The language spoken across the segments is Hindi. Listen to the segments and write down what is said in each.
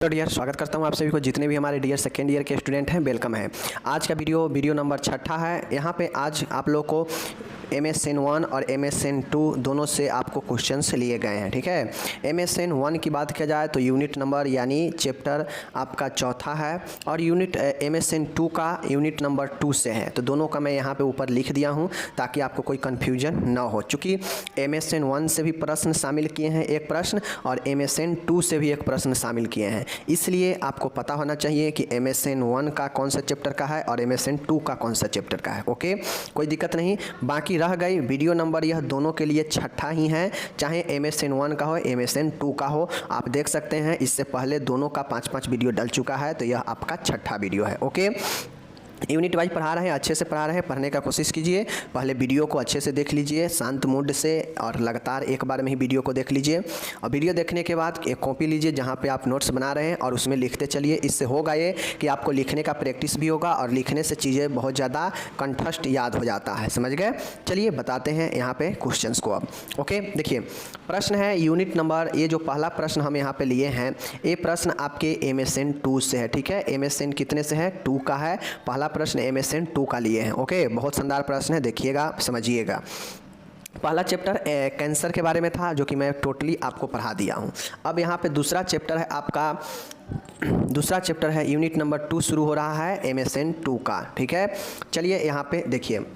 तो डियर स्वागत करता हूं आप सभी को, जितने भी हमारे डियर सेकेंड ईयर के स्टूडेंट हैं वेलकम है। आज का वीडियो नंबर 6 है। यहाँ पे आज आप लोग को MSN 1 और MSN 2 दोनों से आपको क्वेश्चंस लिए गए हैं। ठीक है, MSN 1 की बात किया जाए तो यूनिट नंबर यानी चैप्टर आपका चौथा है और यूनिट MSN 2 का यूनिट नंबर 2 से है। तो दोनों का मैं यहाँ पे ऊपर लिख दिया हूँ ताकि आपको कोई कन्फ्यूजन ना हो, चूँकि MSN 1 से भी प्रश्न शामिल किए हैं एक प्रश्न और MSN 2 से भी एक प्रश्न शामिल किए हैं, इसलिए आपको पता होना चाहिए कि MSN 1 का कौन सा चैप्टर का है और MSN 2 का कौन सा चैप्टर का है। ओके, कोई दिक्कत नहीं। बाकी रह गई वीडियो नंबर, यह दोनों के लिए 6 ही है, चाहे MSN 1 का हो MSN 2 का हो। आप देख सकते हैं इससे पहले दोनों का 5-5 वीडियो डल चुका है, तो यह आपका 6ठा वीडियो है। ओके, यूनिट वाइज पढ़ा रहे हैं, अच्छे से पढ़ा रहे हैं, पढ़ने का कोशिश कीजिए। पहले वीडियो को अच्छे से देख लीजिए शांत मूड से और लगातार एक बार में ही वीडियो को देख लीजिए। और वीडियो देखने के बाद एक कॉपी लीजिए जहाँ पे आप नोट्स बना रहे हैं और उसमें लिखते चलिए। इससे होगा ये कि आपको लिखने का प्रैक्टिस भी होगा और लिखने से चीज़ें बहुत ज़्यादा कंठस्थ याद हो जाता है। समझ गए? चलिए बताते हैं यहाँ पे क्वेश्चंस को अब। ओके, देखिए प्रश्न है यूनिट नंबर, ये जो पहला प्रश्न हम यहाँ पे लिए हैं ये प्रश्न आपके MSN 2 से है। ठीक है, MSN कितने से है? 2 का है। पहला प्रश्न MSN 2 का लिए हैं। ओके, बहुत शानदार प्रश्न है, देखिएगा समझिएगा। पहला चैप्टर कैंसर के बारे में था जो कि मैं टोटली आपको पढ़ा दिया हूँ। अब यहाँ पे दूसरा चैप्टर है आपका, दूसरा चैप्टर है यूनिट नंबर 2 शुरू हो रहा है MSN 2 का। ठीक है, चलिए यहाँ पे देखिए,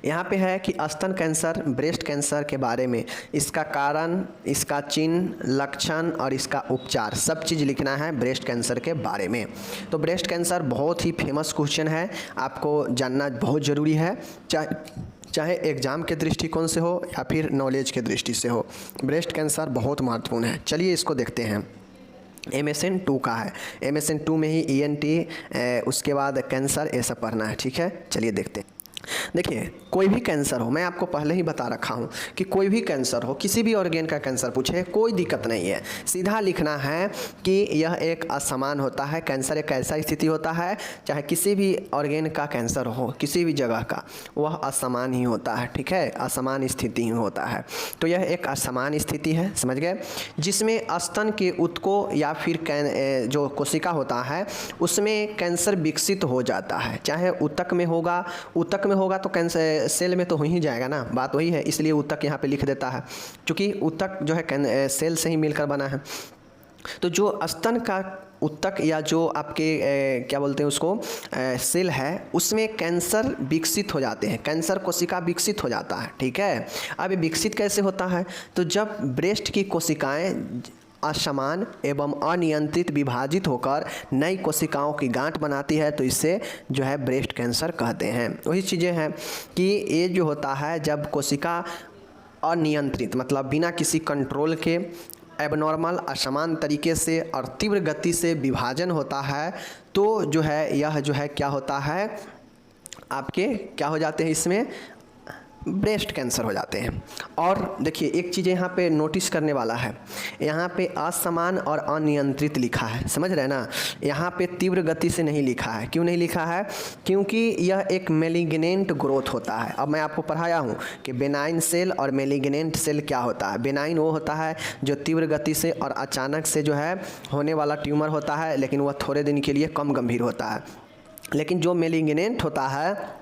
यहाँ पे है कि स्तन कैंसर, ब्रेस्ट कैंसर के बारे में, इसका कारण, इसका चिन्ह, लक्षण और इसका उपचार, सब चीज़ लिखना है ब्रेस्ट कैंसर के बारे में। तो ब्रेस्ट कैंसर बहुत ही फेमस क्वेश्चन है, आपको जानना बहुत ज़रूरी है, चाहे एग्ज़ाम के दृष्टिकोण से हो या फिर नॉलेज के दृष्टि से हो। ब्रेस्ट कैंसर बहुत महत्वपूर्ण है। चलिए इसको देखते हैं। MSN 2 का है, MSN 2 में ही ENT, उसके बाद कैंसर, ये सब पढ़ना है। ठीक है, चलिए देखते हैं। देखिए कोई भी कैंसर हो, मैं आपको पहले ही बता रखा हूँ कि कोई भी कैंसर हो, किसी भी ऑर्गेन का कैंसर पूछे कोई दिक्कत नहीं है, सीधा लिखना है कि यह एक असमान होता है। कैंसर एक ऐसा स्थिति होता है, चाहे किसी भी ऑर्गेन का कैंसर हो, किसी भी जगह का, वह असमान ही होता है। ठीक है, असमान स्थिति ही होता है। तो यह एक असमान स्थिति है, समझ गए, जिसमें स्तन के ऊतकों या फिर जो कोशिका होता है उसमें कैंसर विकसित हो जाता है। चाहे ऊतक में होगा, ऊतक में होगा तो कैंसर सेल में तो हो ही जाएगा ना, बात वही है, इसलिए ऊतक यहाँ पे लिख देता है, क्योंकि ऊतक जो है सेल से ही मिलकर बना है। तो जो स्तन का ऊतक या जो आपके क्या बोलते हैं उसको सेल है, उसमें कैंसर विकसित हो जाते हैं, कैंसर कोशिका विकसित हो जाता है। ठीक है, अब विकसित कैसे होता है? तो जब ब्रेस्ट की कोशिकाएं असमान एवं अनियंत्रित विभाजित होकर नई कोशिकाओं की गांठ बनाती है, तो इसे जो है ब्रेस्ट कैंसर कहते हैं। वही चीज़ें हैं कि ये जो होता है जब कोशिका अनियंत्रित मतलब बिना किसी कंट्रोल के एबनॉर्मल असमान तरीके से और तीव्र गति से विभाजन होता है, तो जो है यह जो है क्या होता है, आपके क्या हो जाते हैं, इसमें ब्रेस्ट कैंसर हो जाते हैं। और देखिए एक चीज़ यहाँ पे नोटिस करने वाला है, यहाँ पे असमान और अनियंत्रित लिखा है, समझ रहे हैं ना, यहाँ पे तीव्र गति से नहीं लिखा है। क्यों नहीं लिखा है? क्योंकि यह एक मेलिग्नेंट ग्रोथ होता है। अब मैं आपको पढ़ाया हूँ कि बेनाइन सेल और मेलिग्नेंट सेल क्या होता है। बेनाइन वो होता है जो तीव्र गति से और अचानक से जो है होने वाला ट्यूमर होता है, लेकिन वह थोड़े दिन के लिए कम गंभीर होता है। लेकिन जो मेलिग्नेंट होता है,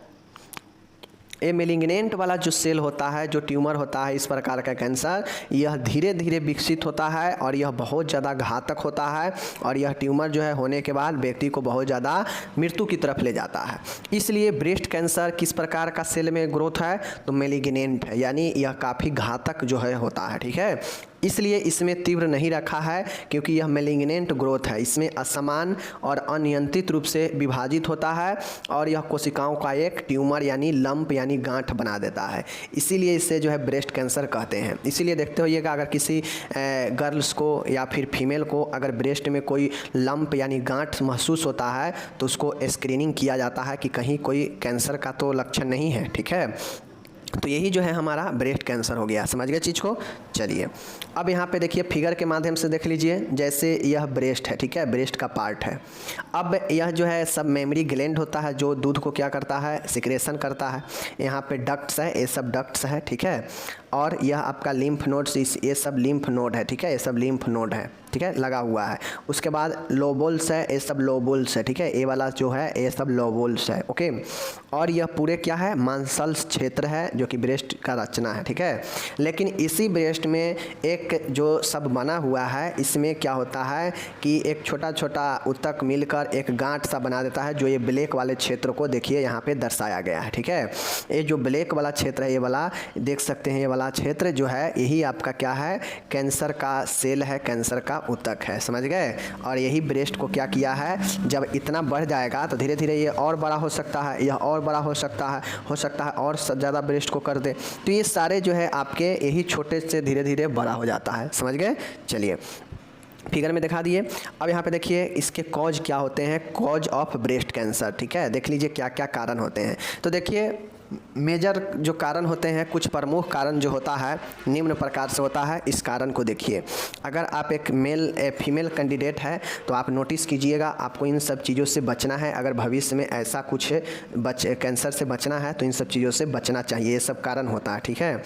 ये मेलिग्नेंट वाला जो सेल होता है, जो ट्यूमर होता है, इस प्रकार का कैंसर, यह धीरे धीरे विकसित होता है और यह बहुत ज़्यादा घातक होता है और यह ट्यूमर जो है होने के बाद व्यक्ति को बहुत ज़्यादा मृत्यु की तरफ ले जाता है। इसलिए ब्रेस्ट कैंसर किस प्रकार का सेल में ग्रोथ है? तो मेलिग्नेंट है, यानी यह काफ़ी घातक जो है होता है। ठीक है, इसलिए इसमें तीव्र नहीं रखा है क्योंकि यह मेलिग्नेंट ग्रोथ है, इसमें असमान और अनियंत्रित रूप से विभाजित होता है और यह कोशिकाओं का एक ट्यूमर यानी लंप यानी गांठ बना देता है, इसीलिए इसे जो है ब्रेस्ट कैंसर कहते हैं। इसीलिए देखते होइएगा अगर किसी गर्ल्स को या फिर फीमेल को अगर ब्रेस्ट में कोई लंप यानी गांठ महसूस होता है तो उसको स्क्रीनिंग किया जाता है कि कहीं कोई कैंसर का तो लक्षण नहीं है। ठीक है, तो यही जो है हमारा ब्रेस्ट कैंसर हो गया, समझ गए चीज़ को। चलिए अब यहाँ पे देखिए फिगर के माध्यम से देख लीजिए, जैसे यह ब्रेस्ट है, ठीक है, ब्रेस्ट का पार्ट है। अब यह जो है सब मेमरी ग्लैंड होता है जो दूध को क्या करता है, सिक्रेशन करता है। यहाँ पे डक्ट्स है, ये सब डक्ट्स है, ठीक है। और यह आपका लिम्फ नोड्स, ये सब लिम्फ नोड है, ठीक है, ये सब लिम्फ नोड है, ठीक है, लगा हुआ है। उसके बाद लोबुल्स है, ये सब लोबुल्स है, ठीक है, ये वाला जो है ये सब लोबुल्स है, ओके। और यह पूरे क्या है, मांसल्स क्षेत्र है जो कि ब्रेस्ट का रचना है, ठीक है। लेकिन इसी ब्रेस्ट में एक जो सब बना हुआ है, इसमें क्या होता है कि एक छोटा छोटा ऊतक मिलकर एक गांठ सा बना देता है, जो ये ब्लैक वाले क्षेत्र को देखिए यहाँ पे दर्शाया गया है, ठीक है। ये जो ब्लैक वाला क्षेत्र है, ये वाला देख सकते हैं, ये वाला क्षेत्र जो है यही आपका क्या है, कैंसर का सेल है, कैंसर का ऊतक है, समझ गए। और यही ब्रेस्ट को क्या किया है, जब इतना बढ़ जाएगा तो धीरे धीरे ये और बड़ा हो सकता है, यह और बड़ा हो सकता है और ज़्यादा ब्रेस्ट को कर दे। तो ये सारे जो है आपके यही छोटे से धीरे धीरे बड़ा हो जाता है, समझ गए। चलिए फिगर में दिखा दिए। अब यहाँ पे देखिए इसके कॉज क्या होते हैं, कॉज ऑफ ब्रेस्ट कैंसर, ठीक है। देख लीजिए क्या क्या कारण होते हैं। तो देखिए मेजर जो कारण होते हैं, कुछ प्रमुख कारण जो होता है निम्न प्रकार से होता है। इस कारण को देखिए, अगर आप एक फीमेल कैंडिडेट है तो आप नोटिस कीजिएगा, आपको इन सब चीज़ों से बचना है। अगर भविष्य में ऐसा कुछ कैंसर से बचना है तो इन सब चीज़ों से बचना चाहिए, ये सब कारण होता है, ठीक है।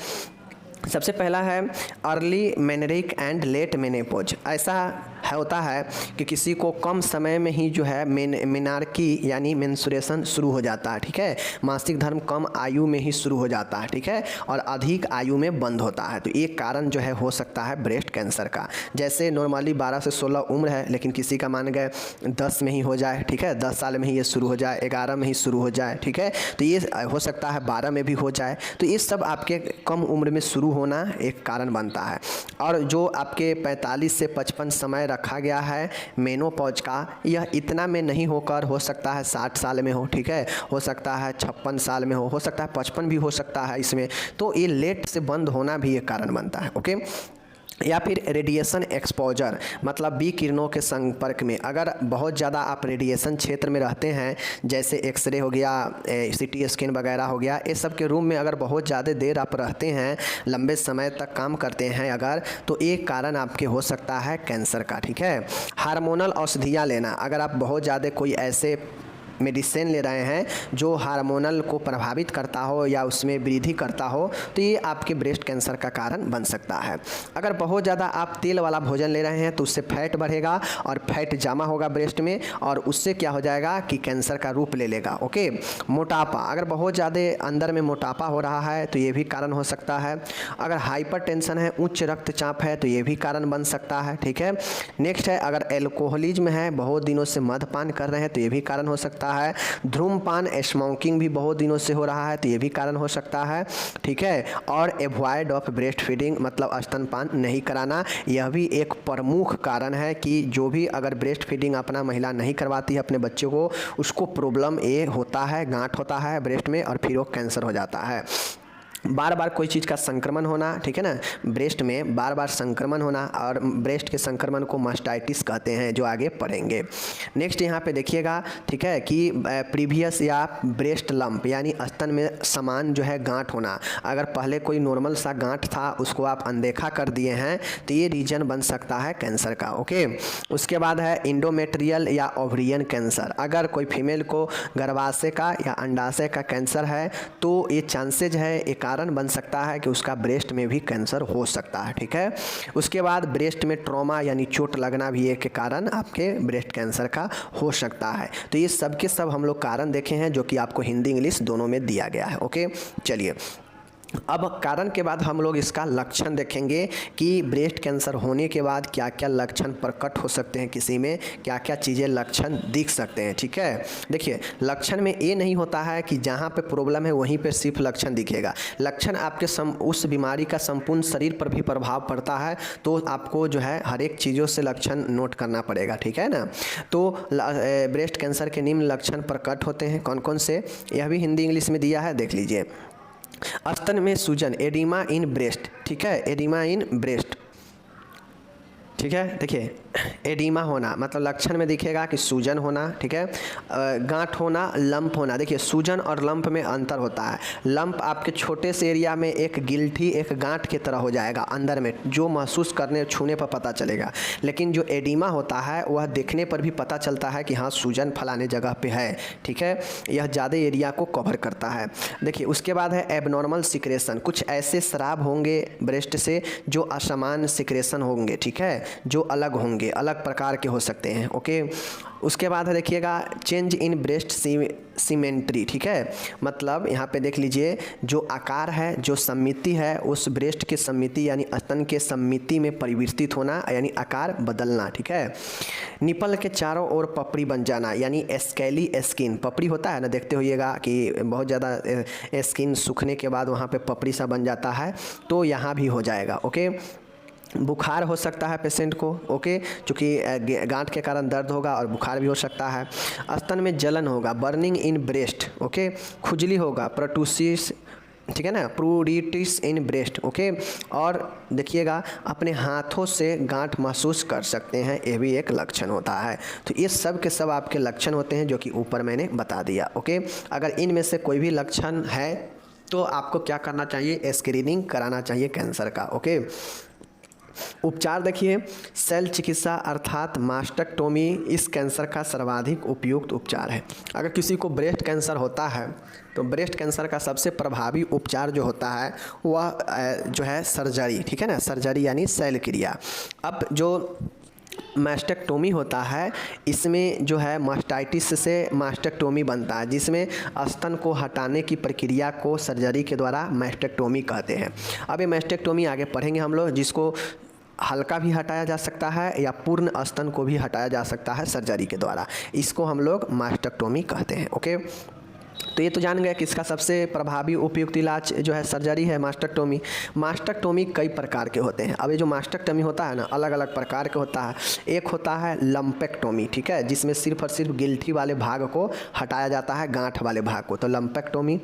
सबसे पहला है अर्ली मेनरिक एंड लेट मेनोपॉज। ऐसा होता है कि किसी को कम समय में ही जो है मेनार्की यानी मेंस्ट्रुएशन शुरू हो जाता है, ठीक है। मासिक धर्म कम आयु में ही शुरू हो जाता है, ठीक है, और अधिक आयु में बंद होता है। तो एक कारण जो है हो सकता है ब्रेस्ट कैंसर का। जैसे नॉर्मली 12 से 16 उम्र है, लेकिन किसी का मान गए 10 में ही हो जाए, ठीक है, 10 साल में ही ये शुरू हो जाए, 11 में ही शुरू हो जाए, ठीक है। तो ये हो सकता है 12 में भी हो जाए। तो ये सब आपके कम उम्र में शुरू होना एक कारण बनता है। और जो आपके 45 से 55 समय रखा गया है मेनोपॉज का, यह इतना में नहीं होकर हो सकता है 60 साल में हो, ठीक है, हो सकता है 56 साल में हो सकता है 55 भी हो सकता है इसमें। तो ये लेट से बंद होना भी एक कारण बनता है, ओके। या फिर रेडिएशन एक्सपोजर, मतलब बी किरणों के संपर्क में अगर बहुत ज़्यादा आप रेडिएशन क्षेत्र में रहते हैं, जैसे एक्सरे हो गया, सीटी स्कैन वगैरह हो गया, ये सब के रूम में अगर बहुत ज़्यादा देर आप रहते हैं, लंबे समय तक काम करते हैं अगर, तो एक कारण आपके हो सकता है कैंसर का, ठीक है। हार्मोनल औषधियाँ लेना, अगर आप बहुत ज़्यादा कोई ऐसे मेडिसिन ले रहे हैं जो हार्मोनल को प्रभावित करता हो या उसमें वृद्धि करता हो, तो ये आपके ब्रेस्ट कैंसर का कारण बन सकता है। अगर बहुत ज़्यादा आप तेल वाला भोजन ले रहे हैं तो उससे फैट बढ़ेगा और फैट जमा होगा ब्रेस्ट में, और उससे क्या हो जाएगा कि कैंसर का रूप ले लेगा, ओके। मोटापा, अगर बहुत ज़्यादा अंदर में मोटापा हो रहा है तो ये भी कारण हो सकता है। अगर हाइपरटेंशन है, उच्च रक्तचाप है, तो ये भी कारण बन सकता है, ठीक है। नेक्स्ट है अगर एल्कोहलिज्म है, बहुत दिनों से मद्यपान कर रहे हैं तो ये भी कारण हो सकता है। धूम्रपान स्मोकिंग भी बहुत दिनों से हो रहा है तो ये भी कारण हो सकता है, ठीक है। और एवॉइड ऑफ ब्रेस्ट फीडिंग, मतलब स्तनपान नहीं कराना, यह भी एक प्रमुख कारण है कि जो भी अगर ब्रेस्ट फीडिंग अपना महिला नहीं करवाती है अपने बच्चे को, उसको प्रॉब्लम ये होता है, गांठ होता है ब्रेस्ट में और फिर वो कैंसर हो जाता है। बार बार कोई चीज़ का संक्रमण होना, ठीक है ना, ब्रेस्ट में बार बार संक्रमण होना, और ब्रेस्ट के संक्रमण को मास्टाइटिस कहते हैं, जो आगे पढ़ेंगे। नेक्स्ट यहाँ पे देखिएगा, ठीक है, कि प्रीवियस या ब्रेस्ट लंप यानी स्तन में समान जो है गांठ होना, अगर पहले कोई नॉर्मल सा गांठ था उसको आप अनदेखा कर दिए हैं तो ये रीजन बन सकता है कैंसर का, ओके। उसके बाद है इंडोमेट्रियल या ओवरियन कैंसर, अगर कोई फीमेल को गर्भाशय का या अंडाशय का कैंसर है तो ये चांसेज है, एक कारण बन सकता है कि उसका ब्रेस्ट में भी कैंसर हो सकता है, ठीक है। उसके बाद ब्रेस्ट में ट्रॉमा यानी चोट लगना भी एक कारण आपके ब्रेस्ट कैंसर का हो सकता है। तो ये सब के सब हम लोग कारण देखे हैं जो कि आपको हिंदी इंग्लिश दोनों में दिया गया है, ओके। चलिए अब कारण के बाद हम लोग इसका लक्षण देखेंगे कि ब्रेस्ट कैंसर होने के बाद क्या क्या लक्षण प्रकट हो सकते हैं, किसी में क्या क्या चीज़ें लक्षण दिख सकते हैं, ठीक है। देखिए लक्षण में ये नहीं होता है कि जहाँ पे प्रॉब्लम है वहीं पे सिर्फ लक्षण दिखेगा, लक्षण आपके उस बीमारी का संपूर्ण शरीर पर भी प्रभाव पड़ता है, तो आपको जो है हर एक चीज़ों से लक्षण नोट करना पड़ेगा, ठीक है ना। तो ब्रेस्ट कैंसर के निम्न लक्षण प्रकट होते हैं, कौन कौन से, यह भी हिंदी इंग्लिश में दिया है, देख लीजिए। स्तन में सूजन, एडिमा इन ब्रेस्ट, ठीक है, एडिमा इन ब्रेस्ट, ठीक है। देखिए एडिमा होना मतलब लक्षण में दिखेगा कि सूजन होना, ठीक है, गांठ होना, लंप होना। देखिए सूजन और लंप में अंतर होता है, लंप आपके छोटे से एरिया में एक गिल्ठी एक गांठ की तरह हो जाएगा अंदर में, जो महसूस करने छूने पर पता चलेगा, लेकिन जो एडिमा होता है वह देखने पर भी पता चलता है कि हाँ सूजन फलाने जगह पे है, ठीक है, यह ज़्यादा एरिया को कवर करता है। देखिए उसके बाद है एबनॉर्मल सिक्रेशन, कुछ ऐसे स्राव होंगे ब्रेस्ट से जो असमान सिक्रेशन होंगे, ठीक है, जो अलग होंगे, अलग प्रकार के हो सकते हैं। ओके, उसके बाद है देखिएगा चेंज इन ब्रेस्ट सिमेट्री, ठीक है, मतलब यहाँ पे देख लीजिए जो आकार है, जो सममिति है, उस ब्रेस्ट की सममिति यानी स्तन के सममिति में परिवर्तित होना यानी आकार बदलना, ठीक है। निपल के चारों ओर पपड़ी बन जाना यानी स्केली स्किन, पपड़ी होता है ना, देखते होइएगा कि बहुत ज़्यादा स्किन सूखने के बाद वहाँ पे पपड़ी सा बन जाता है, तो यहाँ भी हो जाएगा। ओके, बुखार हो सकता है पेशेंट को, ओके, क्योंकि गांठ के कारण दर्द होगा और बुखार भी हो सकता है। स्तन में जलन होगा, बर्निंग इन ब्रेस्ट, ओके, खुजली होगा, प्रोटूसिस, ठीक है ना, प्रूडिटिस इन ब्रेस्ट, ओके। और देखिएगा अपने हाथों से गांठ महसूस कर सकते हैं, ये भी एक लक्षण होता है। तो ये सब के सब आपके लक्षण होते हैं जो कि ऊपर मैंने बता दिया। ओके, अगर इनमें से कोई भी लक्षण है तो आपको क्या करना चाहिए, स्क्रीनिंग कराना चाहिए कैंसर का। ओके, उपचार देखिए, सेल चिकित्सा अर्थात मास्टेक्टोमी इस कैंसर का सर्वाधिक उपयुक्त उपचार है। अगर किसी को ब्रेस्ट कैंसर होता है तो ब्रेस्ट कैंसर का सबसे प्रभावी उपचार जो होता है वह जो है सर्जरी, ठीक है ना, सर्जरी यानी शल्य क्रिया। अब जो मास्टेक्टोमी होता है इसमें जो है मास्टाइटिस से मास्टेक्टोमी बनता है, जिसमें स्तन को हटाने की प्रक्रिया को सर्जरी के द्वारा मास्टेक्टोमी कहते हैं। अब ये मास्टेक्टोमी आगे पढ़ेंगे हम लोग, जिसको हल्का भी हटाया जा सकता है या पूर्ण स्तन को भी हटाया जा सकता है सर्जरी के द्वारा, इसको हम लोग मास्टेक्टोमी कहते हैं। ओके, तो ये तो जान गए कि इसका सबसे प्रभावी उपयुक्त इलाज जो है सर्जरी है, मास्टेक्टोमी। मास्टेक्टोमी कई प्रकार के होते हैं। अब ये जो मास्टेक्टोमी होता है ना, अलग अलग प्रकार के होता है। एक होता है लंपेक्टोमी, ठीक है, जिसमें सिर्फ और सिर्फ गिल्ठी वाले भाग को हटाया जाता है, गांठ वाले भाग को, तो लंपेक्टोमी।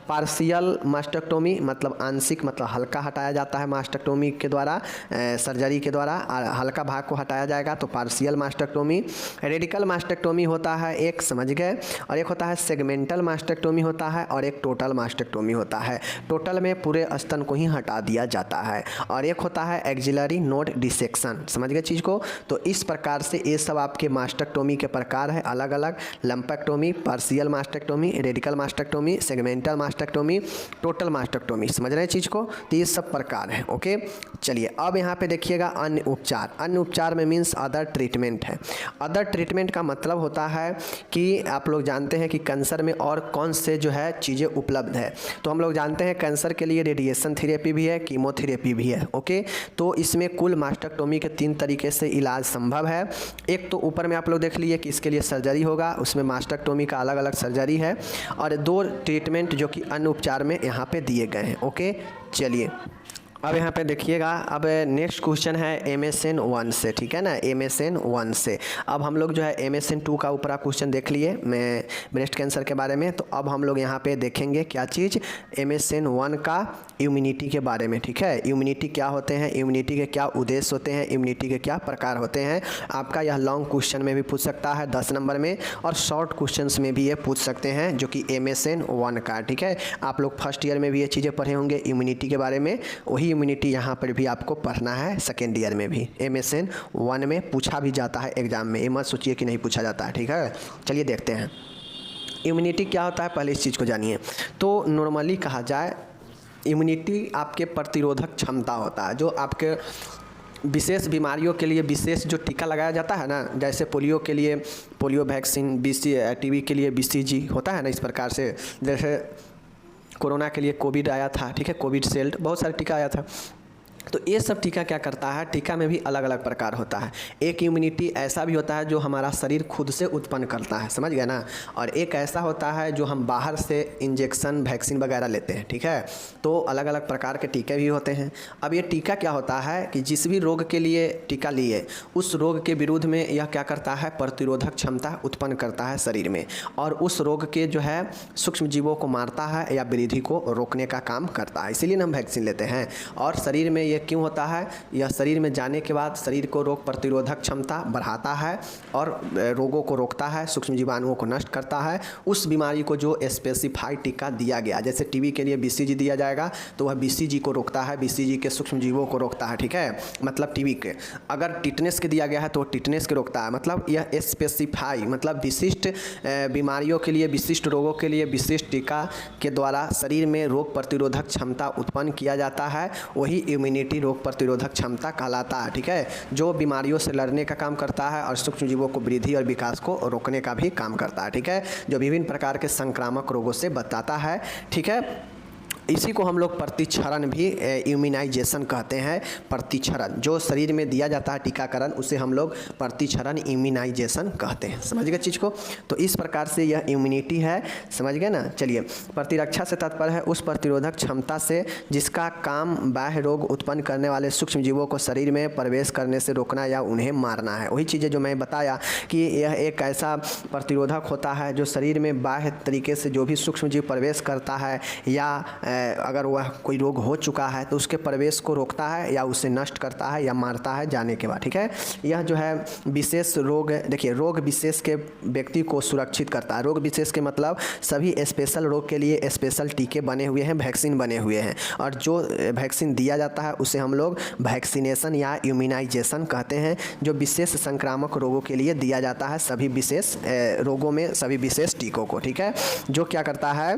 पार्शियल मास्टेक्टोमी मतलब आंशिक, मतलब हल्का हटाया जाता है मास्टेक्टोमी के द्वारा, सर्जरी के द्वारा हल्का भाग को हटाया जाएगा, तो पार्शियल मास्टेक्टोमी। रेडिकल मास्टेक्टोमी होता है एक, समझ गए, और एक होता है सेगमेंटल मास्टेक्टोमी होता है, और एक टोटल मास्टेक्टोमी होता है। टोटल में पूरे स्तन को ही हटा दिया जाता है। और एक होता है एक्सिलरी नोड डिसेक्शन, समझ गए चीज़ को। तो इस प्रकार से ये सब आपके मास्टेक्टोमी के प्रकार है अलग अलग, lumpectomy, partial mastectomy, radical mastectomy, segmental mastectomy, total mastectomy, समझ रहे हैं चीज़ को। तो ये सब प्रकार है। ओके, चलिए अब यहाँ पे देखिएगा अन्य उपचार। अन्य उपचार में मीन्स अदर ट्रीटमेंट है। अदर ट्रीटमेंट का मतलब होता है कि आप लोग जानते हैं कि कैंसर में और कौन से जो है चीज़ें उपलब्ध है। तो हम लोग जानते हैं कैंसर के लिए रेडिएशन थेरेपी भी है, कीमोथेरेपी भी है। ओके, तो इसमें कुल मास्टेक्टोमी के 3 तरीके से इलाज संभव है। एक तो ऊपर में आप लोग देख लीजिए कि इसके लिए सर्जरी होगा, उसमें मास्टेक्टोमी का अलग अलग सर्जरी है, और 2 ट्रीटमेंट जो कि अन्य उपचार में यहाँ पे दिए गए हैं। ओके, चलिए अब यहाँ पे देखिएगा, अब नेक्स्ट क्वेश्चन है MSN 1 से, ठीक है ना, MSN 1 से। अब हम लोग जो है MSN 2 का ऊपरा क्वेश्चन देख लिए मैं ब्रेस्ट कैंसर के बारे में, तो अब हम लोग यहाँ पे देखेंगे क्या चीज़, MSN 1 का इम्यूनिटी के बारे में, ठीक है। इम्यूनिटी क्या होते हैं, इम्यूनिटी के क्या उद्देश्य होते हैं, इम्यूनिटी के क्या प्रकार होते हैं। आपका यह लॉन्ग क्वेश्चन में भी पूछ सकता है 10 नंबर में, और शॉर्ट क्वेश्चन में भी ये पूछ सकते हैं, जो कि MSN 1 का, ठीक है। आप लोग फर्स्ट ईयर में भी ये चीज़ें पढ़े होंगे इम्यूनिटी के बारे में, वही इम्यूनिटी यहाँ पर भी आपको पढ़ना है सेकेंड ईयर में भी। MSN 1 में पूछा भी जाता है एग्जाम में, ये मत सोचिए कि नहीं पूछा जाता है, ठीक है। चलिए देखते हैं इम्यूनिटी क्या होता है, पहले इस चीज़ को जानिए। तो नॉर्मली कहा जाए इम्यूनिटी आपके प्रतिरोधक क्षमता होता है, जो आपके विशेष बीमारियों के लिए विशेष जो टीका लगाया जाता है ना, जैसे पोलियो के लिए पोलियो वैक्सीन, TB के लिए BCG होता है ना, इस प्रकार से, जैसे कोरोना के लिए कोविड आया था, ठीक है, कोविशील्ड, बहुत सारे टीका आया था। तो ये सब टीका क्या करता है, टीका में भी अलग अलग प्रकार होता है। एक इम्यूनिटी ऐसा भी होता है जो हमारा शरीर खुद से उत्पन्न करता है, समझ गए ना, और एक ऐसा होता है जो हम बाहर से इंजेक्शन वैक्सीन वगैरह लेते हैं, ठीक है। तो अलग अलग प्रकार के टीके भी होते हैं। अब ये टीका क्या होता है कि जिस भी रोग के लिए टीका लिए, उस रोग के विरुद्ध में यह क्या करता है, प्रतिरोधक क्षमता उत्पन्न करता है शरीर में, और उस रोग के जो है सूक्ष्म जीवों को मारता है या वृद्धि को रोकने का काम करता है। इसीलिए हम वैक्सीन लेते हैं। और शरीर में ये क्यों होता है, यह शरीर में जाने के बाद शरीर को रोग प्रतिरोधक क्षमता बढ़ाता है और रोगों को रोकता है, सूक्ष्म जीवाणुओं को नष्ट करता है। उस बीमारी को जो स्पेसिफाइड टीका दिया गया, जैसे TB के लिए BCG दिया जाएगा तो वह BCG को रोकता है, BCG के सूक्ष्म जीवों को रोकता है, ठीक है, मतलब TB के। अगर टिटनेस के दिया गया है तो टिटनेस के रोकता है, मतलब यह स्पेसिफाई, मतलब विशिष्ट बीमारियों के लिए, विशिष्ट रोगों के लिए विशिष्ट टीका के द्वारा शरीर में रोग प्रतिरोधक क्षमता उत्पन्न किया जाता है, वही इम्यूनिटी इम्यूनिटी रोग प्रतिरोधक क्षमता कहलाता है, ठीक है, जो बीमारियों से लड़ने का काम करता है और सूक्ष्म जीवों को वृद्धि और विकास को रोकने का भी काम करता है, ठीक है, जो विभिन्न प्रकार के संक्रामक रोगों से बचाता है, ठीक है। इसी को हम लोग प्रतिक्षरण भी इम्यूनाइजेशन कहते हैं। प्रतिक्षरण जो शरीर में दिया जाता है टीकाकरण, उसे हम लोग प्रतिक्षरण इम्यूनाइजेशन कहते हैं। समझ गए चीज़ को? तो इस प्रकार से यह इम्यूनिटी है, समझ गए ना। चलिए, प्रतिरक्षा से तात्पर्य है उस प्रतिरोधक क्षमता से जिसका काम बाह्य रोग उत्पन्न करने वाले सूक्ष्म जीवों को शरीर में प्रवेश करने से रोकना या उन्हें मारना है। वही चीज़ें जो मैं बताया कि यह एक ऐसा प्रतिरोधक होता है जो शरीर में बाह्य तरीके से जो भी सूक्ष्म जीव प्रवेश करता है या अगर वह कोई रोग हो चुका है तो उसके प्रवेश को रोकता है या उसे नष्ट करता है या मारता है जाने के बाद, ठीक है। यह जो है विशेष रोग, देखिए, रोग विशेष के व्यक्ति को सुरक्षित करता है। रोग विशेष के मतलब सभी स्पेशल रोग के लिए स्पेशल टीके बने हुए हैं, वैक्सीन बने हुए हैं, और जो वैक्सीन दिया जाता है उसे हम लोग वैक्सीनेशन या इम्यूनाइजेशन कहते हैं, जो विशेष संक्रामक रोगों के लिए दिया जाता है, सभी विशेष रोगों में सभी विशेष टीकों को, ठीक है, जो क्या करता है,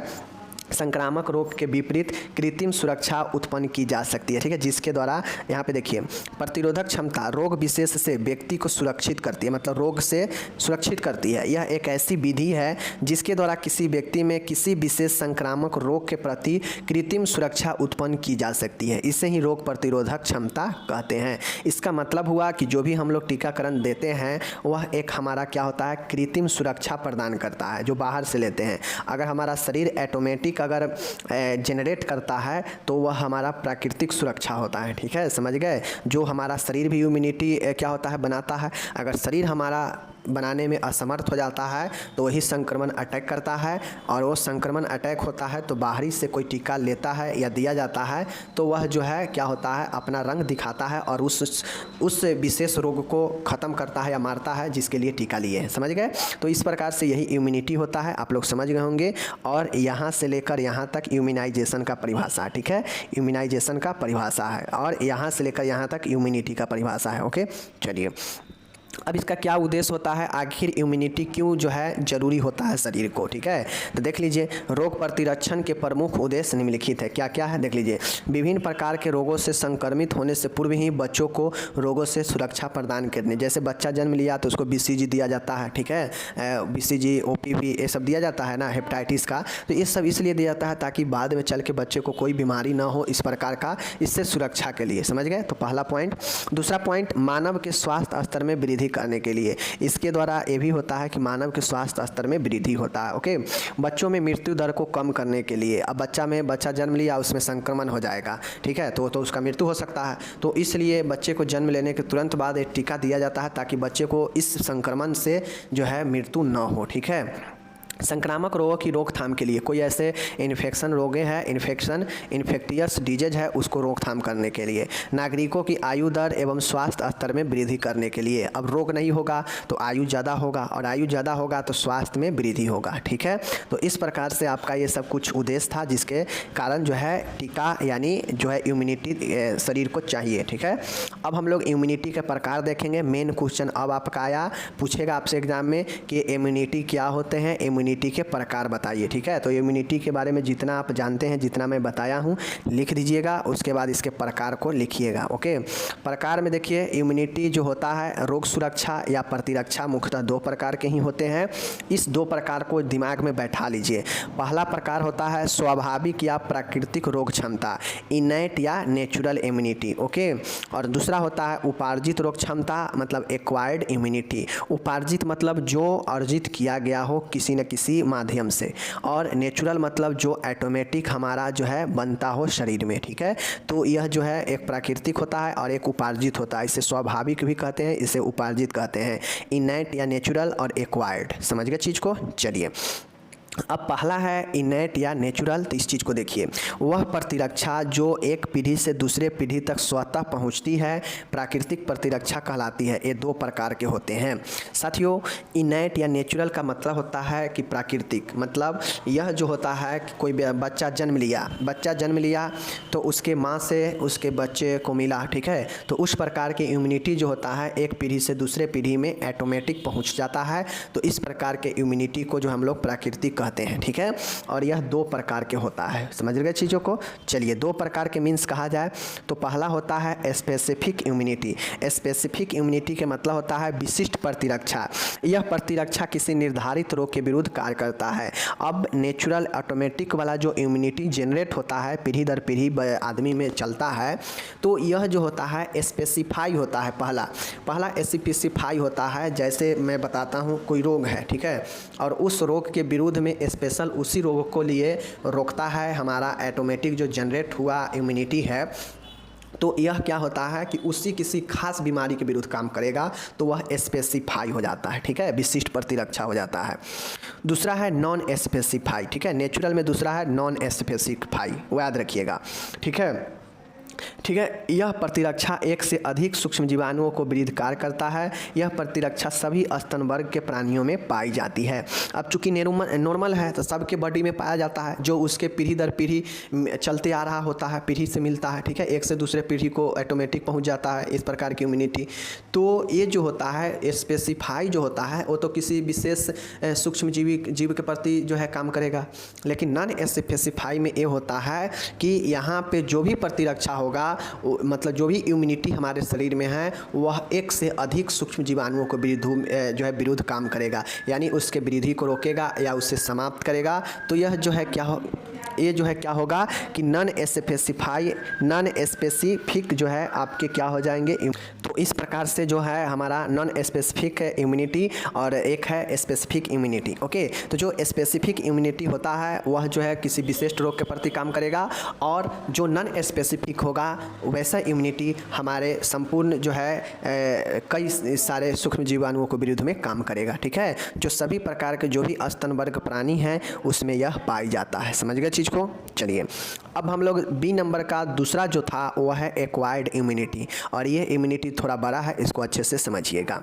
संक्रामक रोग के विपरीत कृत्रिम सुरक्षा उत्पन्न की जा सकती है, ठीक है, जिसके द्वारा यहाँ पे देखिए प्रतिरोधक क्षमता रोग विशेष से व्यक्ति को सुरक्षित करती है, मतलब रोग से सुरक्षित करती है। यह एक ऐसी विधि है जिसके द्वारा किसी व्यक्ति में किसी विशेष संक्रामक रोग के प्रति कृत्रिम सुरक्षा उत्पन्न की जा सकती है। इसे ही रोग प्रतिरोधक क्षमता कहते हैं। इसका मतलब हुआ कि जो भी हम लोग टीकाकरण देते हैं वह एक हमारा क्या होता है, कृत्रिम सुरक्षा प्रदान करता है, जो बाहर से लेते हैं। अगर हमारा शरीर ऑटोमेटिक अगर जनरेट करता है तो वह हमारा प्राकृतिक सुरक्षा होता है, ठीक है, समझ गए। जो हमारा शरीर भी इम्यूनिटी क्या होता है, बनाता है। अगर शरीर हमारा बनाने में असमर्थ हो जाता है तो वही संक्रमण अटैक करता है, और वो संक्रमण अटैक होता है तो बाहरी से कोई टीका लेता है या दिया जाता है तो वह जो है क्या होता है, अपना रंग दिखाता है और उस विशेष रोग को ख़त्म करता है या मारता है जिसके लिए टीका लिए हैं, समझ गए। तो इस प्रकार से यही इम्यूनिटी होता है, आप लोग समझ गए होंगे। और यहाँ से लेकर यहाँ तक इम्यूनाइजेशन का परिभाषा, ठीक है, इम्यूनाइजेशन का परिभाषा है, और यहाँ से लेकर यहाँ तक इम्यूनिटी का परिभाषा है। ओके, चलिए, अब इसका क्या उद्देश्य होता है, आखिर इम्यूनिटी क्यों जो है ज़रूरी होता है शरीर को, ठीक है। तो देख लीजिए, रोग प्रतिरक्षण के प्रमुख उद्देश्य निम्नलिखित है। क्या क्या है, देख लीजिए। विभिन्न प्रकार के रोगों से संक्रमित होने से पूर्व ही बच्चों को रोगों से सुरक्षा प्रदान करने, जैसे बच्चा जन्म लिया तो उसको BCG दिया जाता है, ठीक है, BCG OPV ये सब दिया जाता है ना, हेपेटाइटिस का। तो ये सब इसलिए दिया जाता है ताकि बाद में चल के बच्चे को कोई बीमारी ना हो, इस प्रकार का, इससे सुरक्षा के लिए, समझ गए। तो पहला पॉइंट। दूसरा पॉइंट, मानव के स्वास्थ्य स्तर में वृद्धि करने के लिए। इसके द्वारा ये भी होता है कि मानव के स्वास्थ्य स्तर में वृद्धि होता है। ओके, बच्चों में मृत्यु दर को कम करने के लिए। अब बच्चा जन्म लिया, उसमें संक्रमण हो जाएगा, ठीक है, तो उसका मृत्यु हो सकता है, तो इसलिए बच्चे को जन्म लेने के तुरंत बाद एक टीका दिया जाता है ताकि बच्चे को इस संक्रमण से जो है मृत्यु न हो, ठीक है। संक्रामक रोगों की रोकथाम के लिए कोई ऐसे इन्फेक्शन रोग हैं, इन्फेक्टियस डिजीज है, उसको रोकथाम करने के लिए। नागरिकों की आयु दर एवं स्वास्थ्य स्तर में वृद्धि करने के लिए। अब रोग नहीं होगा तो आयु ज़्यादा होगा, और आयु ज़्यादा होगा तो स्वास्थ्य में वृद्धि होगा, ठीक है। तो इस प्रकार से आपका ये सब कुछ उद्देश्य था, जिसके कारण जो है टीका यानी जो है इम्यूनिटी शरीर को चाहिए, ठीक है। अब हम लोग इम्यूनिटी के प्रकार देखेंगे। मेन क्वेश्चन अब आपका आया, पूछेगा आपसे एग्जाम में कि इम्यूनिटी क्या होते हैं, इम्यूनिटी के प्रकार बताइए, ठीक है। तो इम्यूनिटी के बारे में जितना आप जानते हैं, जितना मैं बताया हूँ, लिख दीजिएगा, उसके बाद इसके प्रकार को लिखिएगा। ओके, प्रकार में देखिए, इम्यूनिटी जो होता है रोग सुरक्षा या प्रतिरक्षा मुख्यतः दो प्रकार के ही होते हैं। इस दो प्रकार को दिमाग में बैठा लीजिए। पहला प्रकार होता है स्वाभाविक या प्राकृतिक रोग क्षमता, इनेट या नेचुरल इम्यूनिटी। ओके, और दूसरा होता है उपार्जित रोग क्षमता, मतलब एक्वायर्ड इम्यूनिटी। उपार्जित मतलब जो अर्जित किया गया हो किसी न किसी माध्यम से, और नेचुरल मतलब जो ऑटोमेटिक हमारा जो है बनता हो शरीर में, ठीक है। तो यह जो है एक प्राकृतिक होता है और एक उपार्जित होता है। इसे स्वाभाविक भी कहते हैं, इसे उपार्जित कहते हैं, इनेट या नेचुरल और एक्वायर्ड। समझ गए चीज़ को? चलिए, अब पहला है इनेट या नेचुरल। तो इस चीज़ को देखिए, वह प्रतिरक्षा जो एक पीढ़ी से दूसरे पीढ़ी तक स्वतः पहुंचती है प्राकृतिक प्रतिरक्षा कहलाती है। ये दो प्रकार के होते हैं साथियों। इनेट या नेचुरल का मतलब होता है कि प्राकृतिक, मतलब यह जो होता है कि कोई बच्चा जन्म लिया तो उसके माँ से उसके बच्चे को मिला, ठीक है। तो उस प्रकार की इम्यूनिटी जो होता है एक पीढ़ी से दूसरे पीढ़ी में ऑटोमेटिक पहुँच जाता है। तो इस प्रकार के इम्यूनिटी को जो हम लोग प्राकृतिक कहते हैं, ठीक है। और यह 2 प्रकार के होता है, समझ गए चीज़ों को। चलिए 2 प्रकार के मीन्स कहा जाए तो पहला होता है स्पेसिफिक इम्यूनिटी। स्पेसिफिक इम्यूनिटी के मतलब होता है विशिष्ट प्रतिरक्षा। यह प्रतिरक्षा किसी निर्धारित रोग के विरुद्ध कार्य करता है। अब नेचुरल ऑटोमेटिक वाला जो इम्यूनिटी जनरेट होता है पीढ़ी दर पीढ़ी आदमी में चलता है, तो यह जो होता है स्पेसिफाई होता है। पहला स्पेसिफाई होता है, जैसे मैं बताता हूँ कोई रोग है, ठीक है, और उस रोग के विरुद्ध में स्पेशल उसी रोग को लिए रोकता है हमारा ऑटोमेटिक जो जनरेट हुआ इम्यूनिटी है। तो यह क्या होता है कि उसी किसी खास बीमारी के विरुद्ध काम करेगा, तो वह स्पेसिफाई हो जाता है, ठीक है, विशिष्ट प्रतिरक्षा हो जाता है। दूसरा है नॉन स्पेसिफाई, ठीक है, नेचुरल में दूसरा है नॉन स्पेसिफाई, वो याद रखिएगा, ठीक है। यह प्रतिरक्षा एक से अधिक सूक्ष्म जीवाणुओं को विरुद्ध कार्य करता है। यह प्रतिरक्षा सभी स्तन वर्ग के प्राणियों में पाई जाती है। अब चूंकि नॉर्मल है तो सबके बॉडी में पाया जाता है, जो उसके पीढ़ी दर पीढ़ी चलते आ रहा होता है, पीढ़ी से मिलता है, ठीक है, एक से दूसरे पीढ़ी को ऑटोमेटिक पहुंच जाता है इस प्रकार की इम्यूनिटी। तो ये जो होता है स्पेसिफाई जो होता है वो तो किसी विशेष सूक्ष्म जीव के प्रति जो है काम करेगा, लेकिन नॉन स्पेसिफाई में ये होता है कि यहाँ पे जो भी प्रतिरक्षा होगा, मतलब जो भी इम्यूनिटी हमारे शरीर में है वह एक से अधिक सूक्ष्म जीवाणुओं को विरुद्ध काम करेगा, यानी उसके वृद्धि को रोकेगा या उसे समाप्त करेगा। तो यह जो है क्या होगा कि नॉन स्पेसिफिक जो है आपके क्या हो जाएंगे। तो इस प्रकार से जो है हमारा नॉन स्पेसिफिक इम्यूनिटी और एक है स्पेसिफिक इम्यूनिटी। ओके, तो जो स्पेसिफिक इम्यूनिटी होता है वह जो है किसी विशिष्ट रोग के प्रति काम करेगा, और जो नॉन स्पेसिफिक होगा वैसा इम्यूनिटी हमारे संपूर्ण जो है कई सारे सूक्ष्म जीवाणुओं को विरुद्ध में काम करेगा, ठीक है, जो सभी प्रकार के जो भी स्तन वर्ग प्राणी हैं उसमें यह पाई जाता है। समझ गए चीज़ को। चलिए अब हम लोग बी नंबर का दूसरा जो था वह है एक्वायर्ड इम्यूनिटी, और ये इम्यूनिटी थोड़ा बड़ा है, इसको अच्छे से समझिएगा।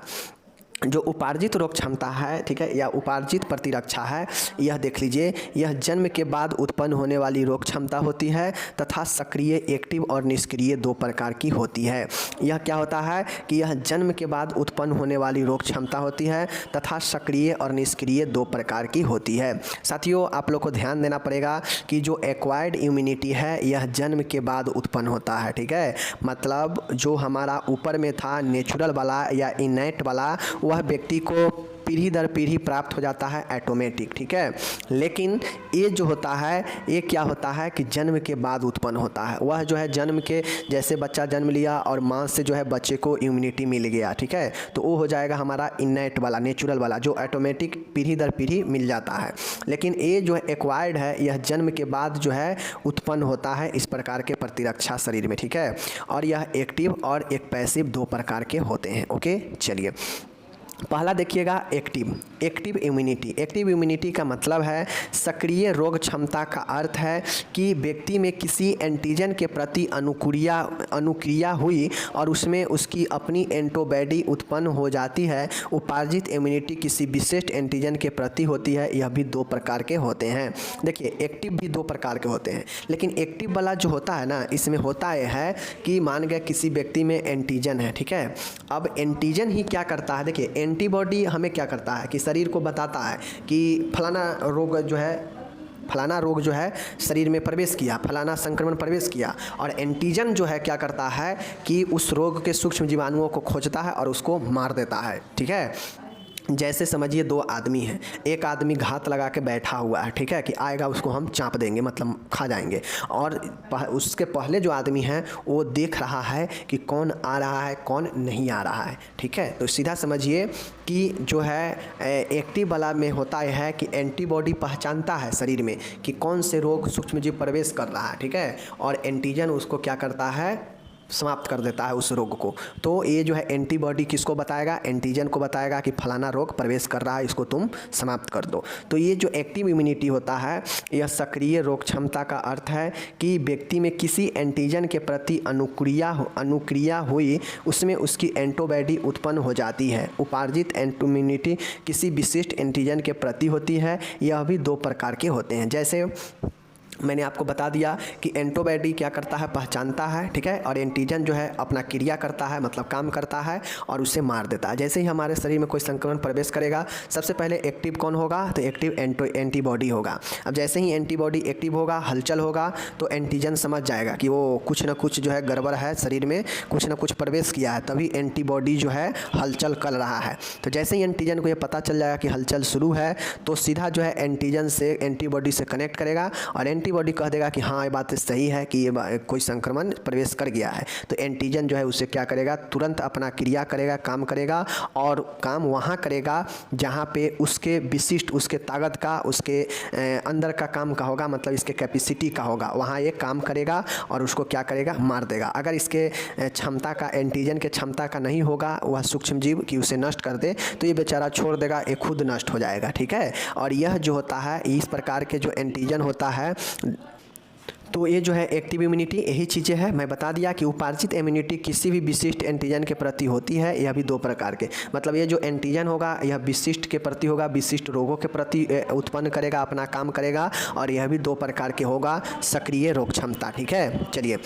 जो उपार्जित रोग क्षमता है, ठीक है, या उपार्जित प्रतिरक्षा है, यह देख लीजिए, यह जन्म के बाद उत्पन्न होने वाली रोग क्षमता होती है तथा सक्रिय, एक्टिव और निष्क्रिय 2 प्रकार की होती है। यह क्या होता है कि यह जन्म के बाद उत्पन्न होने वाली रोग क्षमता होती है तथा सक्रिय और निष्क्रिय 2 प्रकार की होती है। साथियों आप लोग को ध्यान देना पड़ेगा कि जो एक्वायर्ड इम्यूनिटी है यह जन्म के बाद उत्पन्न होता है, ठीक है, मतलब जो हमारा ऊपर में था नेचुरल वाला या इनेट वाला वह व्यक्ति को पीढ़ी दर पीढ़ी प्राप्त हो जाता है ऑटोमेटिक, ठीक है, लेकिन ये जो होता है ये क्या होता है कि जन्म के बाद उत्पन्न होता है। वह जो है जन्म के जैसे बच्चा जन्म लिया और माँ से जो है बच्चे को इम्यूनिटी मिल गया, ठीक है, तो वो हो जाएगा हमारा इनेट वाला, नेचुरल वाला, जो ऑटोमेटिक पीढ़ी दर पीढ़ी मिल जाता है। लेकिन ये जो है एक्वायर्ड है, यह जन्म के बाद जो है उत्पन्न होता है इस प्रकार के प्रतिरक्षा शरीर में, ठीक है, और यह एक्टिव और एक पैसिव 2 प्रकार के होते हैं। ओके, चलिए पहला देखिएगा एक्टिव इम्यूनिटी। एक्टिव इम्यूनिटी का मतलब है सक्रिय रोग क्षमता का अर्थ है कि व्यक्ति में किसी एंटीजन के प्रति अनुक्रिया हुई और उसमें उसकी अपनी एंटीबॉडी उत्पन्न हो जाती है। उपार्जित इम्यूनिटी किसी विशिष्ट एंटीजन के प्रति होती है। यह भी 2 प्रकार के होते हैं। देखिए एक्टिव भी 2 प्रकार के होते हैं, लेकिन एक्टिव वाला जो होता है ना, इसमें होता यह है कि मान गए किसी व्यक्ति में एंटीजन है, ठीक है, अब एंटीजन ही क्या करता है, देखिए एंटीबॉडी हमें क्या करता है कि शरीर को बताता है कि फलाना रोग जो है शरीर में प्रवेश किया, फलाना संक्रमण प्रवेश किया, और एंटीजन जो है क्या करता है कि उस रोग के सूक्ष्म जीवाणुओं को खोजता है और उसको मार देता है, ठीक है। जैसे समझिए 2 आदमी हैं, एक आदमी घात लगा के बैठा हुआ है, ठीक है, कि आएगा उसको हम चाँप देंगे, मतलब खा जाएंगे, और उसके पहले जो आदमी है वो देख रहा है कि कौन आ रहा है कौन नहीं आ रहा है, ठीक है। तो सीधा समझिए कि जो है एक्टिव वाला में होता है कि एंटीबॉडी पहचानता है शरीर में कि कौन से रोग सूक्ष्मजीव प्रवेश कर रहा है, ठीक है, और एंटीजन उसको क्या करता है, समाप्त कर देता है उस रोग को। तो ये जो है एंटीबॉडी किसको बताएगा, एंटीजन को बताएगा कि फलाना रोग प्रवेश कर रहा है, इसको तुम समाप्त कर दो। तो ये जो एक्टिव इम्यूनिटी होता है यह सक्रिय रोग क्षमता का अर्थ है कि व्यक्ति में किसी एंटीजन के प्रति अनुक्रिया हुई, उसमें उसकी एंटीबॉडी उत्पन्न हो जाती है। उपार्जित इम्यूनिटी किसी विशिष्ट एंटीजन के प्रति होती है। यह भी 2 प्रकार के होते हैं। जैसे मैंने आपको बता दिया कि एंटीबॉडी क्या करता है, पहचानता है, ठीक है, और एंटीजन जो है अपना क्रिया करता है, मतलब काम करता है और उसे मार देता है। जैसे ही हमारे शरीर में कोई संक्रमण प्रवेश करेगा, सबसे पहले एक्टिव कौन होगा, तो एक्टिव एंटीबॉडी होगा। अब जैसे ही एंटीबॉडी एक्टिव होगा, हलचल होगा, तो एंटीजन समझ जाएगा कि वो कुछ ना कुछ जो है गड़बड़ है, शरीर में कुछ ना कुछ प्रवेश किया है, तभी एंटीबॉडी जो है हलचल कर रहा है। तो जैसे ही एंटीजन को ये पता चल जाएगा कि हलचल शुरू है, तो सीधा जो है एंटीजन से एंटीबॉडी से कनेक्ट करेगा और एंटीबॉडी कह देगा कि हाँ ये बात सही है कि ये कोई संक्रमण प्रवेश कर गया है। तो एंटीजन जो है उसे क्या करेगा, तुरंत अपना क्रिया करेगा, काम करेगा, और काम वहाँ करेगा जहाँ पे उसके विशिष्ट, उसके ताकत का, उसके अंदर का काम का होगा, मतलब इसके कैपेसिटी का होगा, वहाँ ये काम करेगा और उसको क्या करेगा, मार देगा। अगर इसके क्षमता का, एंटीजन के क्षमता का नहीं होगा वह सूक्ष्म जीव कि उसे नष्ट कर दे, तो ये बेचारा छोड़ देगा, ये खुद नष्ट हो जाएगा, ठीक है। और यह जो होता है, इस प्रकार के जो एंटीजन होता है, तो ये जो है एक्टिव इम्यूनिटी, यही चीज़ें हैं। मैं बता दिया कि उपार्जित इम्यूनिटी किसी भी विशिष्ट एंटीजन के प्रति होती है। यह भी दो प्रकार के, मतलब ये जो एंटीजन होगा यह विशिष्ट के प्रति होगा, विशिष्ट रोगों के प्रति उत्पन्न करेगा, अपना काम करेगा, और यह भी दो प्रकार के होगा, सक्रिय रोग क्षमता, ठीक है। चलिए,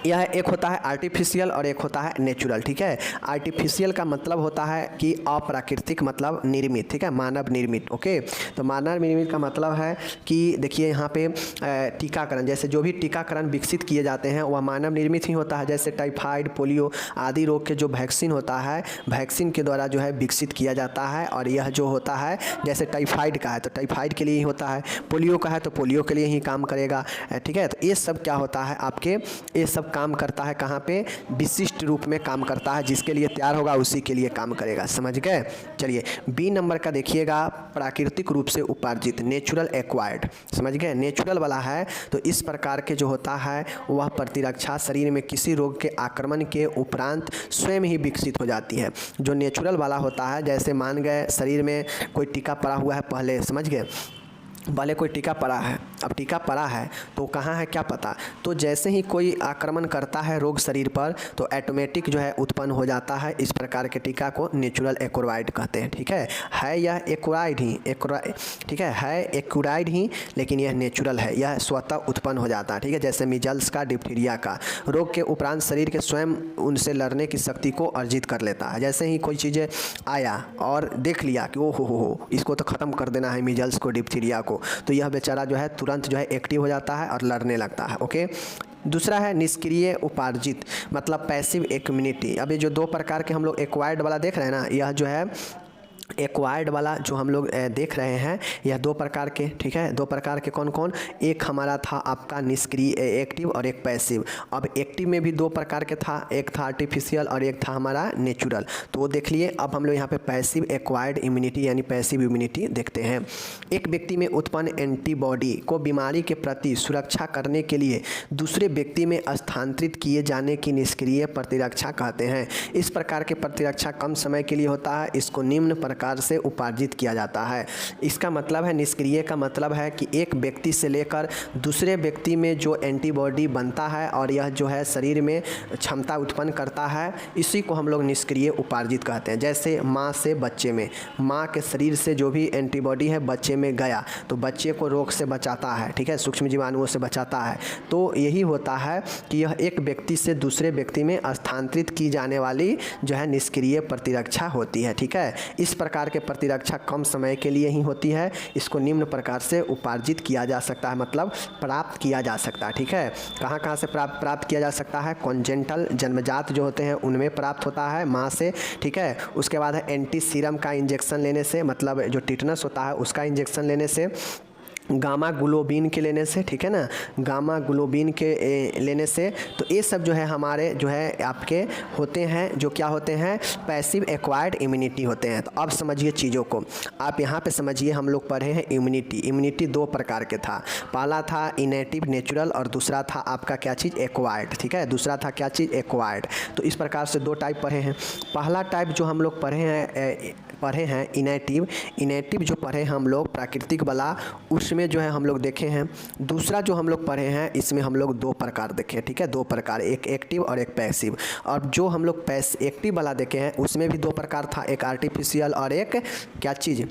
यह एक होता है आर्टिफिशियल और एक होता है नेचुरल, ठीक है। आर्टिफिशियल का मतलब होता है कि अप्राकृतिक, मतलब निर्मित, ठीक है, मानव निर्मित, ओके। तो मानव निर्मित का मतलब है कि देखिए यहाँ पे टीकाकरण, जैसे जो भी टीकाकरण विकसित किए जाते हैं वह मानव निर्मित ही होता है। जैसे टाइफाइड, पोलियो आदि रोग के जो वैक्सीन होता है, वैक्सीन के द्वारा जो है विकसित किया जाता है। और यह जो होता है, जैसे टाइफाइड का है तो टाइफाइड के लिए ही होता है, पोलियो का है तो पोलियो के लिए ही काम करेगा, ठीक है। तो ये सब क्या होता है आपके, ये सब काम करता है कहाँ पे, विशिष्ट रूप में काम करता है, जिसके लिए तैयार होगा उसी के लिए काम करेगा, समझ गए। चलिए, बी नंबर का देखिएगा, प्राकृतिक रूप से उपार्जित, नेचुरल एक्वायर्ड, समझ गए। नेचुरल वाला है तो इस प्रकार के जो होता है वह प्रतिरक्षा शरीर में किसी रोग के आक्रमण के उपरांत स्वयं ही विकसित हो जाती है। जो नेचुरल वाला होता है, जैसे मान गए शरीर में कोई टीका पड़ा हुआ है, पहले समझ गए, भले कोई टीका पड़ा है, अब टीका पड़ा है तो कहाँ है क्या पता, तो जैसे ही कोई आक्रमण करता है रोग शरीर पर तो ऑटोमेटिक जो है उत्पन्न हो जाता है। इस प्रकार के टीका को नेचुरल एक्वायर्ड कहते हैं, ठीक है यह एक्वायर्ड ही, ठीक है एक्वायर्ड ही, लेकिन यह नेचुरल है, यह स्वतः उत्पन्न हो जाता है, ठीक है। जैसे मिजल्स का, डिप्थीरिया का रोग के उपरांत शरीर के स्वयं उनसे लड़ने की शक्ति को अर्जित कर लेता है। जैसे ही कोई चीज़ें आया और देख लिया कि ओ हो इसको तो ख़त्म कर देना है, मिजल्स को, डिप्थीरिया को, तो यह बेचारा जो है तुरंत जो है एक्टिव हो जाता है और लड़ने लगता है, ओके। दूसरा है निष्क्रिय उपार्जित, मतलब पैसिव इम्यूनिटी। अब ये जो दो प्रकार के हम लोग एक्वायर्ड वाला देख रहे हैं ना, यह जो है एक्वायर्ड वाला जो हम लोग देख रहे हैं, यह दो प्रकार के, ठीक है। दो प्रकार के कौन कौन, एक हमारा था आपका निष्क्रिय एक्टिव और एक पैसिव। अब एक्टिव में भी दो प्रकार के था, एक था आर्टिफिशियल और एक था हमारा नेचुरल, तो वो देख लिए। अब हम लोग यहाँ पे पैसिव एक्वायर्ड इम्यूनिटी यानी पैसिव इम्यूनिटी देखते हैं। एक व्यक्ति में उत्पन्न एंटीबॉडी को बीमारी के प्रति सुरक्षा करने के लिए दूसरे व्यक्ति में स्थानांतरित किए जाने की निष्क्रिय प्रतिरक्षा कहते हैं। इस प्रकार के प्रतिरक्षा कम समय के लिए होता है, इसको निम्न प्रकार से उपार्जित किया जाता है। इसका मतलब है, निष्क्रिय का मतलब है कि एक व्यक्ति से लेकर दूसरे व्यक्ति में जो एंटीबॉडी बनता है और यह जो है शरीर में क्षमता उत्पन्न करता है, इसी को हम लोग निष्क्रिय उपार्जित कहते हैं। जैसे माँ से बच्चे में, माँ के शरीर से जो भी एंटीबॉडी है बच्चे में गया तो बच्चे को रोग से बचाता है, ठीक है, सूक्ष्म जीवाणुओं से बचाता है। तो यही होता है कि यह एक व्यक्ति से दूसरे व्यक्ति में स्थानांतरित की जाने वाली जो है निष्क्रिय प्रतिरक्षा होती है, ठीक है। इस प्रकार के प्रतिरक्षा कम समय के लिए ही होती है, इसको निम्न प्रकार से उपार्जित किया जा सकता है, मतलब प्राप्त किया जा सकता है, ठीक है। कहाँ कहाँ से प्राप्त किया जा सकता है, कॉन्जेंटल जन्मजात जो होते हैं उनमें प्राप्त होता है माँ से, ठीक है। उसके बाद है एंटी सीरम का इंजेक्शन लेने से, मतलब जो टिटनस होता है उसका इंजेक्शन लेने से, गामा ग्लोबिन के लेने से, ठीक है ना, गामा ग्लोबिन के लेने से। तो ये सब जो है हमारे जो है आपके होते हैं, जो क्या होते हैं, पैसिव एक्वायर्ड इम्यूनिटी होते हैं। तो अब समझिए चीज़ों को, आप यहाँ पे समझिए, हम लोग पढ़े हैं इम्यूनिटी दो प्रकार के था, पहला था इनेटिव नेचुरल और दूसरा था आपका क्या चीज़, एक्वायर्ड, ठीक है, दूसरा था क्या चीज़, एक्वायर्ड। तो इस प्रकार से दो टाइप पढ़े हैं। पहला टाइप जो हम लोग पढ़े हैं इनेटिव जो पढ़े हम लोग प्राकृतिक वाला, उसमें जो है हम लोग देखे हैं। दूसरा जो हम लोग पढ़े हैं इसमें हम लोग दो प्रकार देखे, ठीक है, दो प्रकार, एक एक्टिव और एक पैसिव। और जो हम लोग एक्टिव वाला देखे हैं उसमें भी दो प्रकार था, एक आर्टिफिशियल और एक क्या चीज़,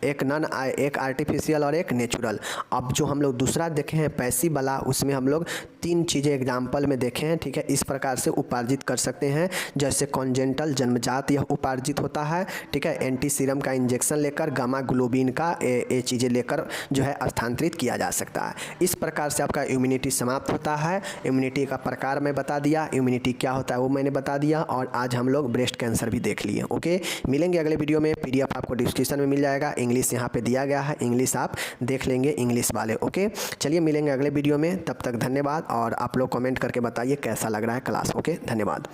एक आर्टिफिशियल और एक नेचुरल। अब जो हम लोग दूसरा देखे हैं पैसिव वाला, उसमें हम लोग 3 चीज़ें एग्जाम्पल में देखे हैं, ठीक है। इस प्रकार से उपार्जित कर सकते हैं, जैसे कॉन्जेंटल जन्मजात यह उपार्जित होता है, ठीक है। एंटी सीरम का इंजेक्शन लेकर, गामा ग्लोबिन का ये चीज़ें लेकर जो है स्थानांतरित किया जा सकता है। इस प्रकार से आपका इम्यूनिटी समाप्त होता है। इम्यूनिटी का प्रकार मैं बता दिया, इम्यूनिटी क्या होता है वो मैंने बता दिया, और आज हम लोग ब्रेस्ट कैंसर भी देख लिए। ओके, मिलेंगे अगले वीडियो में। PDF आपको डिस्क्रिप्शन में मिल जाएगा, इंग्लिश यहाँ पे दिया गया है, इंग्लिश आप देख लेंगे, इंग्लिश वाले। ओके, चलिए मिलेंगे अगले वीडियो में, तब तक धन्यवाद। और आप लोग कमेंट करके बताइए कैसा लग रहा है क्लास। ओके, धन्यवाद।